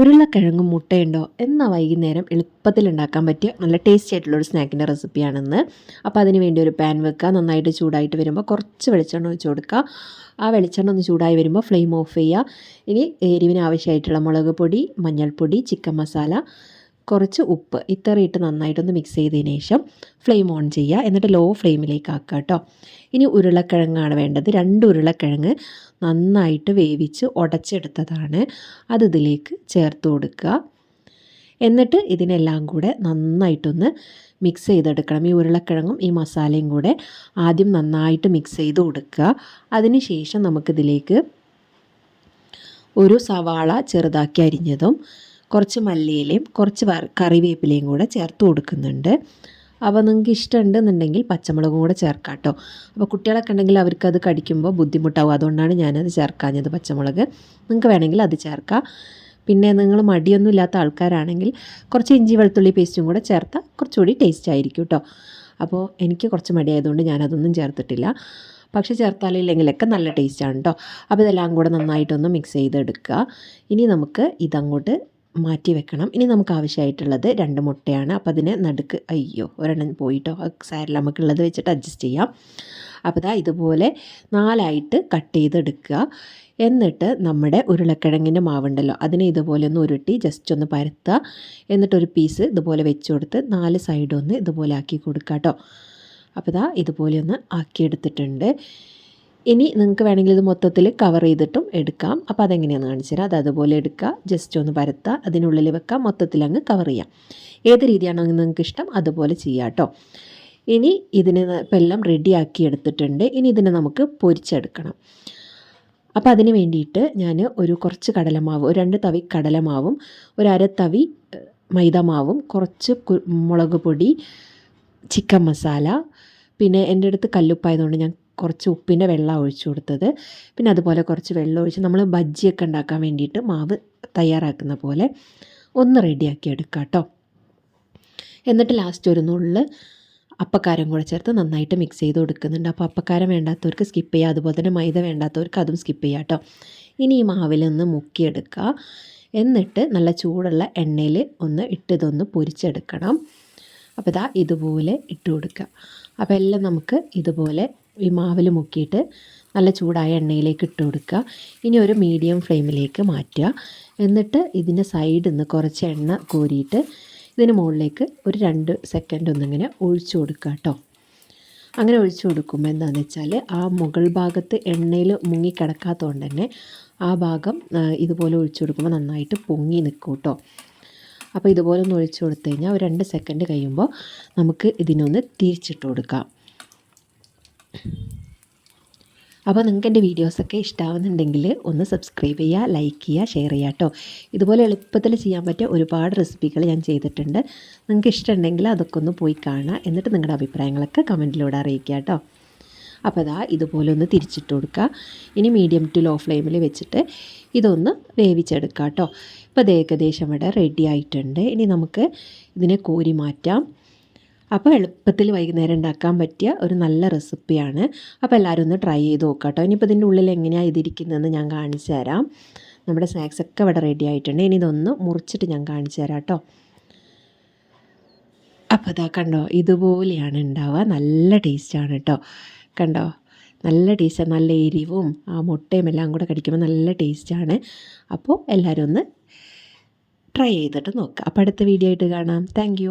ഉരുളക്കിഴങ്ങും മുട്ടയുണ്ടോ എന്ന വൈകുന്നേരം എളുപ്പത്തിൽ ഉണ്ടാക്കാൻ പറ്റിയ നല്ല ടേസ്റ്റി ആയിട്ടുള്ളൊരു സ്നാക്കിൻ്റെ റെസിപ്പിയാണെന്ന്. അപ്പോൾ അതിന് വേണ്ടി ഒരു പാൻ വെക്കുക. നന്നായിട്ട് ചൂടായിട്ട് വരുമ്പോൾ കുറച്ച് വെളിച്ചെണ്ണ ഒഴിച്ച് കൊടുക്കുക. ആ വെളിച്ചെണ്ണ ഒന്ന് ചൂടായി വരുമ്പോൾ ഫ്ലെയിം ഓഫ് ചെയ്യുക. ഇനി എരിവിന് ആവശ്യമായിട്ടുള്ള മുളക് പൊടി, മഞ്ഞൾപ്പൊടി, ചിക്കൻ മസാല, കുറച്ച് ഉപ്പ് ഇത്രയിട്ട് നന്നായിട്ടൊന്ന് മിക്സ് ചെയ്തതിന് ശേഷം ഫ്ലെയിം ഓൺ ചെയ്യുക. എന്നിട്ട് ലോ ഫ്ലെയിമിലേക്ക് ആക്കുക കേട്ടോ. ഇനി ഉരുളക്കിഴങ്ങാണ് വേണ്ടത്. 2 ഉരുളക്കിഴങ്ങ് നന്നായിട്ട് വേവിച്ച് ഉടച്ചെടുത്തതാണ്. അത് ഇതിലേക്ക് ചേർത്ത് കൊടുക്കുക. എന്നിട്ട് ഇതിനെല്ലാം കൂടെ നന്നായിട്ടൊന്ന് മിക്സ് ചെയ്തെടുക്കണം. ഈ ഉരുളക്കിഴങ്ങും ഈ മസാലയും കൂടെ ആദ്യം നന്നായിട്ട് മിക്സ് ചെയ്ത് കൊടുക്കുക. അതിന് ശേഷം നമുക്കിതിലേക്ക് ഒരു സവാള ചെറുതാക്കി അരിഞ്ഞതും കുറച്ച് മല്ലിയിലയും കുറച്ച് കറിവേപ്പിലയും കൂടെ ചേർത്ത് കൊടുക്കുന്നുണ്ട്. അപ്പോൾ നിങ്ങൾക്ക് ഇഷ്ടമുണ്ടെന്നുണ്ടെങ്കിൽ പച്ചമുളകും കൂടെ ചേർക്കാം കേട്ടോ. അപ്പോൾ കുട്ടികളൊക്കെ ഉണ്ടെങ്കിൽ അവർക്കത് കടിക്കുമ്പോൾ ബുദ്ധിമുട്ടാവും. അതുകൊണ്ടാണ് ഞാനത് ചേർക്കാഞ്ഞത് പച്ചമുളക്. നിങ്ങൾക്ക് വേണമെങ്കിൽ അത് ചേർക്കാം. പിന്നെ നിങ്ങൾ മടിയൊന്നും ഇല്ലാത്ത ആൾക്കാരാണെങ്കിൽ കുറച്ച് ഇഞ്ചി വെളുത്തുള്ളി പേസ്റ്റും കൂടെ ചേർത്താൽ കുറച്ചുകൂടി ടേസ്റ്റ് ആയിരിക്കും കേട്ടോ. അപ്പോൾ എനിക്ക് കുറച്ച് മടിയായതുകൊണ്ട് ഞാനതൊന്നും ചേർത്തിട്ടില്ല. പക്ഷേ ചേർത്താലില്ലെങ്കിലൊക്കെ നല്ല ടേസ്റ്റാണ് കേട്ടോ. അപ്പോൾ ഇതെല്ലാം കൂടെ നന്നായിട്ടൊന്ന് മിക്സ് ചെയ്തെടുക്കുക. ഇനി നമുക്ക് ഇതങ്ങോട്ട് മാറ്റി വെക്കണം. ഇനി നമുക്ക് ആവശ്യമായിട്ടുള്ളത് 2 മുട്ടയാണ്. അപ്പോൾ അതിന് നടുക്ക് ഒരെണ്ണം പോയിട്ടോ, സാരില്ല, നമുക്കുള്ളത് വെച്ചിട്ട് അഡ്ജസ്റ്റ് ചെയ്യാം. അപ്പോൾ ഇതുപോലെ 4ആയിട്ട് കട്ട് ചെയ്തെടുക്കുക. എന്നിട്ട് നമ്മുടെ ഉരുളക്കിഴങ്ങിൻ്റെ മാവുണ്ടല്ലോ അതിനെ ഇതുപോലെ ഒന്ന് ഉരുട്ടി ജസ്റ്റ് ഒന്ന് പരത്തുക. എന്നിട്ടൊരു പീസ് ഇതുപോലെ വെച്ച് കൊടുത്ത് 4 സൈഡും ഒന്ന് ഇതുപോലെ ആക്കി കൊടുക്കുക കേട്ടോ. അപ്പോൾ ഇതുപോലെ ഒന്ന് ആക്കിയെടുത്തിട്ടുണ്ട്. ഇനി നിങ്ങൾക്ക് വേണമെങ്കിൽ ഇത് മൊത്തത്തിൽ കവർ ചെയ്തിട്ടും എടുക്കാം. അപ്പോൾ അതെങ്ങനെയാണെന്ന് കാണിച്ചു തരാം. അതുപോലെ എടുക്കുക, ജസ്റ്റ് ഒന്ന് പരത്തുക, അതിനുള്ളിൽ വെക്കാം, മൊത്തത്തിൽ അങ്ങ് കവർ ചെയ്യാം. ഏത് രീതിയാണോ നിങ്ങൾക്ക് ഇഷ്ടം അതുപോലെ ചെയ്യാം കേട്ടോ. ഇനി ഇതിന് ഇപ്പം എല്ലാം റെഡിയാക്കി എടുത്തിട്ടുണ്ട്. ഇനി ഇതിനെ നമുക്ക് പൊരിച്ചെടുക്കണം. അപ്പോൾ അതിന് വേണ്ടിയിട്ട് ഞാൻ കുറച്ച് കടലമാവ്, 2 തവി കടലമാവും, 1/2 തവി മൈദമാവും, കുറച്ച് മുളക് പൊടി, ചിക്കൻ മസാല, പിന്നെ എൻ്റെ അടുത്ത് കല്ലുപ്പായതുകൊണ്ട് ഞാൻ കുറച്ച് ഉപ്പിൻ്റെ വെള്ളം ഒഴിച്ചു കൊടുത്തത്. പിന്നെ അതുപോലെ കുറച്ച് വെള്ളം ഒഴിച്ച് നമ്മൾ ബജ്ജിയൊക്കെ ഉണ്ടാക്കാൻ വേണ്ടിയിട്ട് മാവ് തയ്യാറാക്കുന്ന പോലെ ഒന്ന് റെഡിയാക്കി എടുക്കാം കേട്ടോ. എന്നിട്ട് ലാസ്റ്റ് ഒരു നുള്ള് അപ്പക്കാരം കൂടെ ചേർത്ത് നന്നായിട്ട് മിക്സ് ചെയ്ത് കൊടുക്കുന്നുണ്ട്. അപ്പോൾ അപ്പക്കാരം വേണ്ടാത്തവർക്ക് സ്കിപ്പ് ചെയ്യുക. അതുപോലെ തന്നെ മൈദ വേണ്ടാത്തവർക്ക് അതും സ്കിപ്പ് ചെയ്യുക കേട്ടോ. ഇനി ഈ മാവിലൊന്ന് മുക്കിയെടുക്കുക. എന്നിട്ട് നല്ല ചൂടുള്ള എണ്ണയിൽ ഒന്ന് ഇതൊന്ന് പൊരിച്ചെടുക്കണം. അപ്പോൾ ഇതുപോലെ ഇട്ട് കൊടുക്കുക. അപ്പോൾ എല്ലാം നമുക്ക് ഇതുപോലെ ഈ മാവിൽ മുക്കിയിട്ട് നല്ല ചൂടായ എണ്ണയിലേക്ക് ഇട്ട് കൊടുക്കുക. ഇനി ഒരു മീഡിയം ഫ്ലെയിമിലേക്ക് മാറ്റുക. എന്നിട്ട് ഇതിൻ്റെ സൈഡിൽ നിന്ന് കുറച്ച് എണ്ണ കോരിയിട്ട് ഇതിന് മുകളിലേക്ക് ഒരു 2 സെക്കൻഡ് ഒന്നിങ്ങനെ ഒഴിച്ചു കൊടുക്കുക കേട്ടോ. അങ്ങനെ ഒഴിച്ചു കൊടുക്കുമ്പോൾ എന്താണെന്ന് വെച്ചാൽ ആ മുകൾ ഭാഗത്ത് എണ്ണയിൽ മുങ്ങിക്കിടക്കാത്തതുകൊണ്ട് തന്നെ ആ ഭാഗം ഇതുപോലെ ഒഴിച്ചു കൊടുക്കുമ്പോൾ നന്നായിട്ട് പൊങ്ങി നിൽക്കും കേട്ടോ. അപ്പോൾ ഇതുപോലെ ഒന്ന് ഒഴിച്ചു കൊടുത്തു കഴിഞ്ഞാൽ ഒരു 2 സെക്കൻഡ് കഴിയുമ്പോൾ നമുക്ക് ഇതിനൊന്ന് തിരിച്ചിട്ട് കൊടുക്കാം. അപ്പോൾ നിങ്ങൾക്ക് എൻ്റെ വീഡിയോസൊക്കെ ഇഷ്ടമാവുന്നുണ്ടെങ്കിൽ ഒന്ന് സബ്സ്ക്രൈബ് ചെയ്യുക, ലൈക്ക് ചെയ്യുക, ഷെയർ ചെയ്യുക കേട്ടോ. ഇതുപോലെ എളുപ്പത്തിൽ ചെയ്യാൻ പറ്റിയ ഒരുപാട് റെസിപ്പികൾ ഞാൻ ചെയ്തിട്ടുണ്ട്. നിങ്ങൾക്ക് ഇഷ്ടമുണ്ടെങ്കിൽ അതൊക്കെ ഒന്ന് പോയി കാണുക. എന്നിട്ട് നിങ്ങളുടെ അഭിപ്രായങ്ങളൊക്കെ കമൻറ്റിലൂടെ അറിയിക്കുക കേട്ടോ. അപ്പോൾ ഇതുപോലെ ഒന്ന് തിരിച്ചിട്ട് കൊടുക്കുക. ഇനി മീഡിയം ടു ലോ ഫ്ലെയിമിൽ വെച്ചിട്ട് ഇതൊന്ന് വേവിച്ചെടുക്കുക കേട്ടോ. ഇപ്പോൾ ഇത് ഏകദേശം ഇവിടെ റെഡി ആയിട്ടുണ്ട്. ഇനി നമുക്ക് ഇതിനെ കോരി മാറ്റാം. അപ്പോൾ എളുപ്പത്തിൽ വൈകുന്നേരം ഉണ്ടാക്കാൻ പറ്റിയ ഒരു നല്ല റെസിപ്പിയാണ്. അപ്പോൾ എല്ലാവരും ഒന്ന് ട്രൈ ചെയ്ത് നോക്കാം കേട്ടോ. ഇനിയിപ്പോൾ ഇതിൻ്റെ ഉള്ളിൽ എങ്ങനെയാണ് ഇതിരിക്കുന്നതെന്ന് ഞാൻ കാണിച്ചു തരാം. നമ്മുടെ സ്നാക്സൊക്കെ ഇവിടെ റെഡി ആയിട്ടുണ്ട്. ഇനി ഇതൊന്ന് മുറിച്ചിട്ട് ഞാൻ കാണിച്ചു തരാം കേട്ടോ. അപ്പോൾ കണ്ടോ, ഇതുപോലെയാണ് ഉണ്ടാവുക. നല്ല ടേസ്റ്റാണ് കേട്ടോ. കണ്ടോ, നല്ല ടേസ്റ്റാണ്. നല്ല എരിവും ആ മുട്ടയും എല്ലാം കൂടെ കടിക്കുമ്പോൾ നല്ല ടേസ്റ്റാണ്. അപ്പോൾ എല്ലാവരും ഒന്ന് ട്രൈ ചെയ്തിട്ട് നോക്കുക. അപ്പോൾ അടുത്ത വീഡിയോ ആയിട്ട് കാണാം. താങ്ക്